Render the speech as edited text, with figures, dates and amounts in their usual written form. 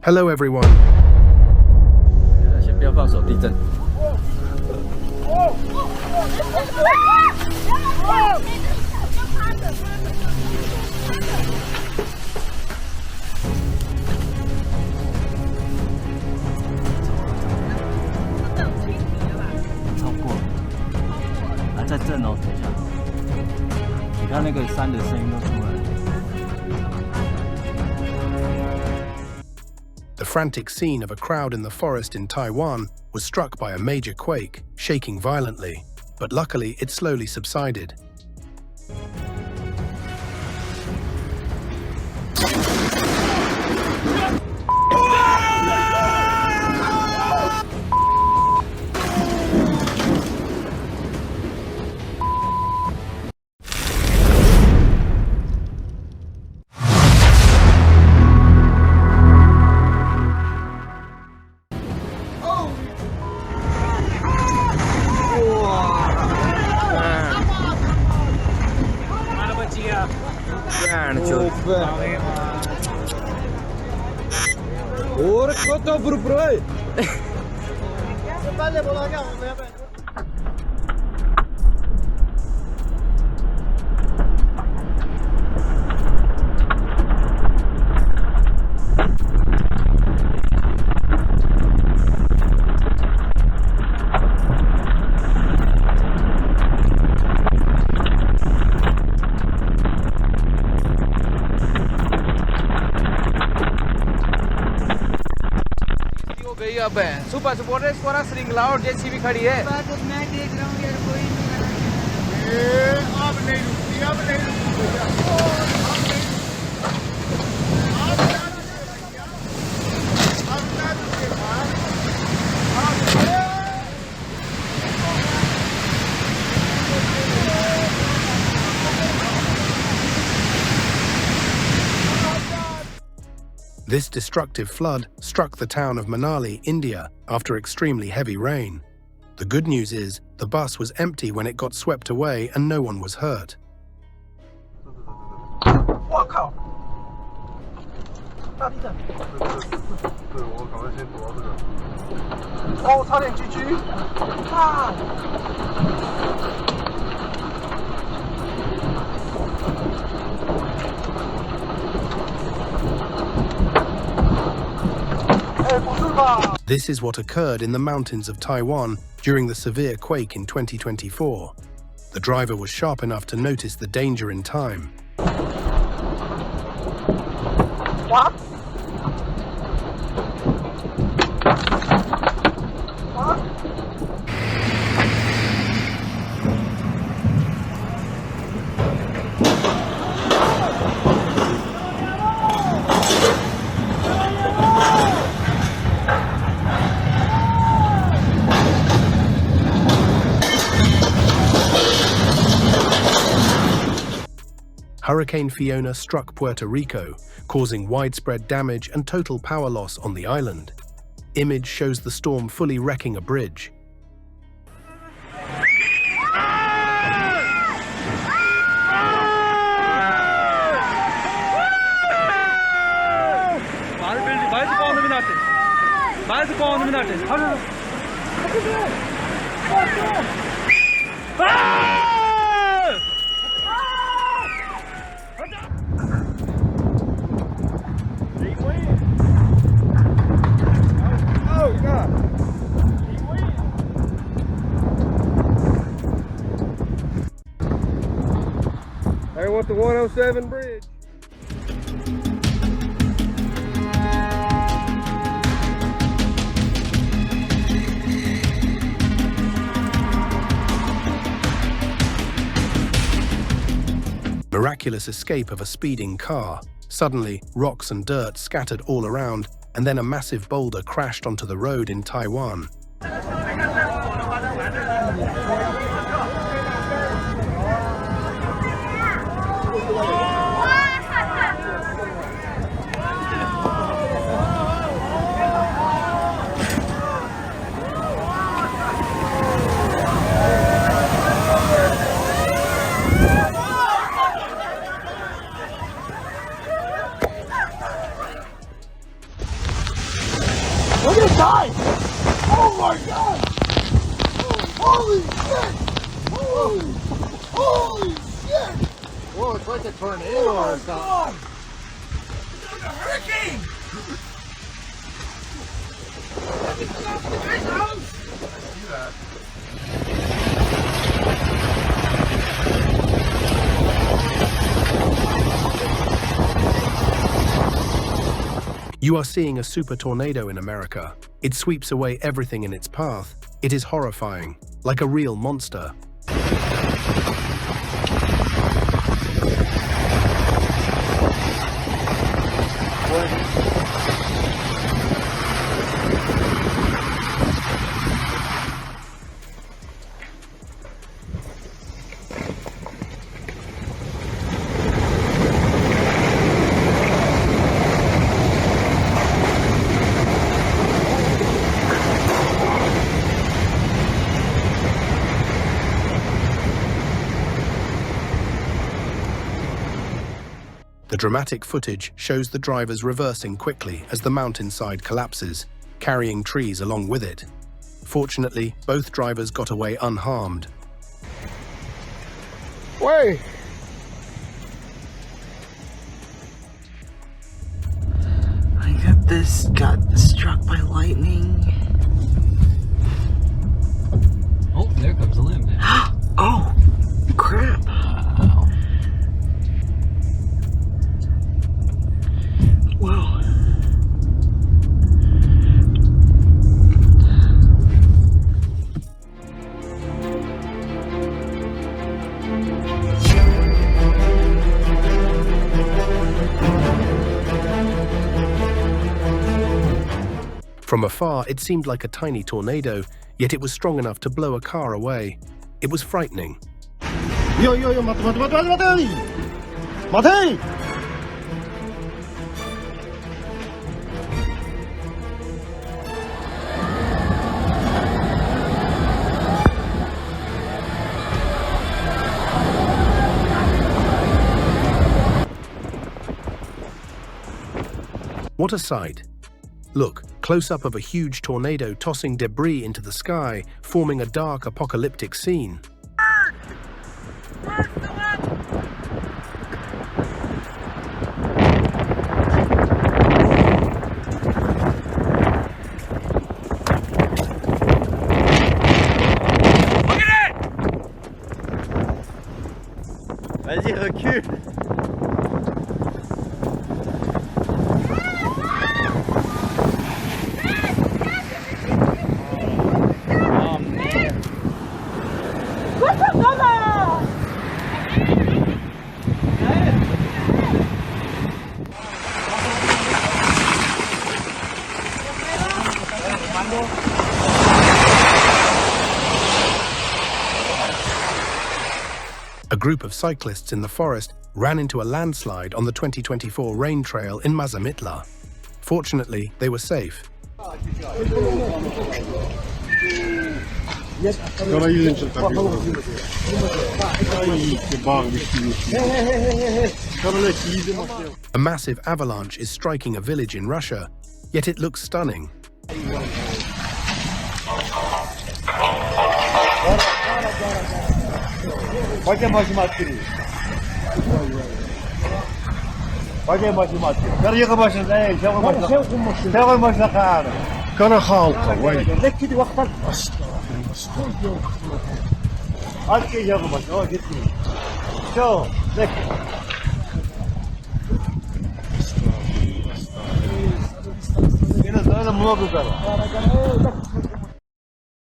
Hello everyone. 先不要放手，地震。超过了，还在震哦，等一下。你看那个山的声音都出来了。 The frantic scene of a crowd in the forest in Taiwan was struck by a major quake, shaking violently, but luckily it slowly subsided. अब है सुबह से बोल रहे इसको ना श्रृंखला और जेसीबी खड़ी है। मैं देख रहा हूँ यार कोई नहीं अब नहीं रुकती अब नहीं This destructive flood struck the town of Manali, India, after extremely heavy rain. The good news is the bus was empty when it got swept away and no one was hurt. 我靠！大地震！对，我赶快先躲到这个。哦，差点GG！啊！ This is what occurred in the mountains of Taiwan during the severe quake in 2024. The driver was sharp enough to notice the danger in time. What? What? Hurricane Fiona struck Puerto Rico, causing widespread damage and total power loss on the island. Image shows the storm fully wrecking a bridge. I want the 107 bridge. Miraculous escape of a speeding car. Suddenly, rocks and dirt scattered all around, and then a massive boulder crashed onto the road in Taiwan. Look at this guy! Oh my god! Holy shit! Holy shit! Whoa, it's like a tornado or something. It's like a hurricane! I see that. You are seeing a super tornado in America. It sweeps away everything in its path. It is horrifying, like a real monster. The dramatic footage shows the drivers reversing quickly as the mountainside collapses, carrying trees along with it. Fortunately, both drivers got away unharmed. Wait! I got struck by lightning. Oh, there comes a limb. Oh, crap. Wow. Wow. From afar, it seemed like a tiny tornado, yet it was strong enough to blow a car away. It was frightening. Yo, matay! Matay! What a sight! Look, close-up of a huge tornado tossing debris into the sky, forming a dark apocalyptic scene. Vas-y, recule. A group of cyclists in the forest ran into a landslide on the 2024 rain trail in Mazamitla. Fortunately, they were safe. A massive avalanche is striking a village in Russia, yet it looks stunning. Pode mais de matéria. Pode mais de matéria. Quero ir com a máquina. Ei, já vou mais. Já vou mais na cara. Quero halka, wait. لك كده وقتك. أركي يا غبا. أو جتني. شو لك. هنا أنا موجود.